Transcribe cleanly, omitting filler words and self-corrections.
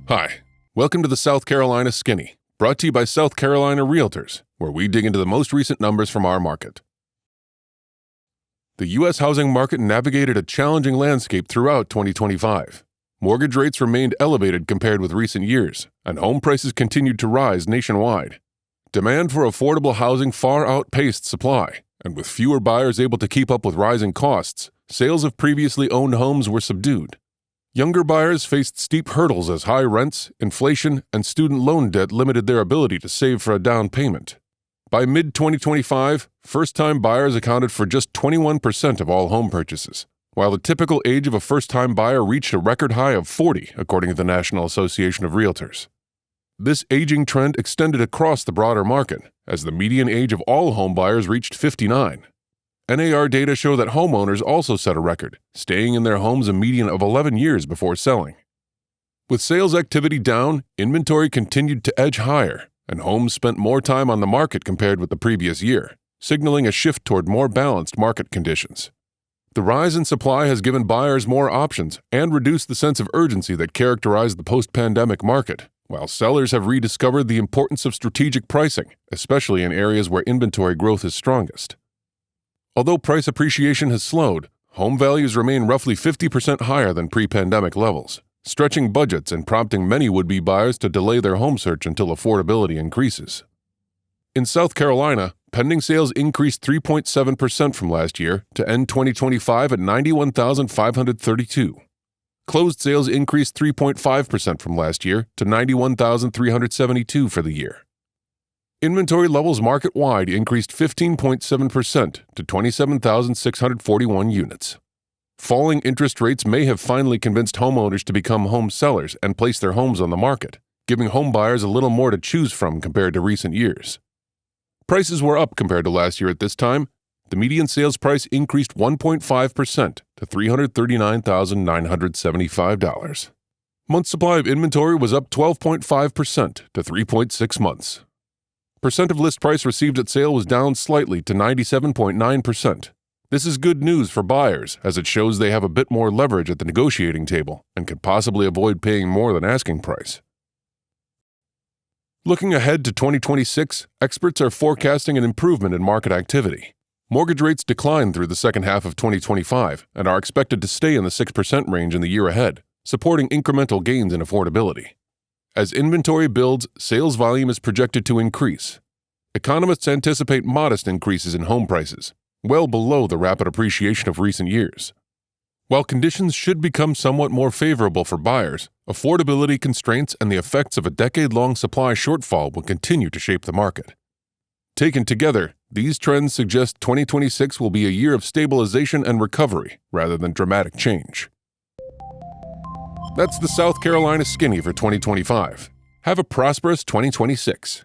Hi, welcome to the South Carolina Skinny, brought to you by South Carolina REALTORS, where we dig into the most recent numbers from our market. The U.S. housing market navigated a challenging landscape throughout 2025. Mortgage rates remained elevated compared with recent years, and home prices continued to rise nationwide. Demand for affordable housing far outpaced supply, and with fewer buyers able to keep up with rising costs, sales of previously owned homes were subdued. Younger buyers faced steep hurdles as high rents, inflation, and student loan debt limited their ability to save for a down payment. By mid-2025, first-time buyers accounted for just 21% of all home purchases, while the typical age of a first-time buyer reached a record high of 40, according to the National Association of Realtors. This aging trend extended across the broader market, as the median age of all home buyers reached 59. NAR data show that homeowners also set a record, staying in their homes a median of 11 years before selling. With sales activity down, inventory continued to edge higher, and homes spent more time on the market compared with the previous year, signaling a shift toward more balanced market conditions. The rise in supply has given buyers more options and reduced the sense of urgency that characterized the post-pandemic market, while sellers have rediscovered the importance of strategic pricing, especially in areas where inventory growth is strongest. Although price appreciation has slowed, home values remain roughly 50% higher than pre-pandemic levels, stretching budgets and prompting many would-be buyers to delay their home search until affordability increases. In South Carolina, pending sales increased 3.7% from last year to end 2025 at 91,532. Closed sales increased 3.5% from last year to 91,372 for the year. Inventory levels market-wide increased 15.7% to 27,641 units. Falling interest rates may have finally convinced homeowners to become home sellers and place their homes on the market, giving home buyers a little more to choose from compared to recent years. Prices were up compared to last year at this time. The median sales price increased 1.5% to $339,975. Month supply of inventory was up 12.5% to 3.6 months. Percent of list price received at sale was down slightly to 97.9%. This is good news for buyers, as it shows they have a bit more leverage at the negotiating table and could possibly avoid paying more than asking price. Looking ahead to 2026, experts are forecasting an improvement in market activity. Mortgage rates declined through the second half of 2025 and are expected to stay in the 6% range in the year ahead, supporting incremental gains in affordability. As inventory builds, sales volume is projected to increase. Economists anticipate modest increases in home prices, well below the rapid appreciation of recent years. While conditions should become somewhat more favorable for buyers, affordability constraints and the effects of a decade-long supply shortfall will continue to shape the market. Taken together, these trends suggest 2026 will be a year of stabilization and recovery rather than dramatic change. That's the South Carolina Skinny for 2025. Have a prosperous 2026.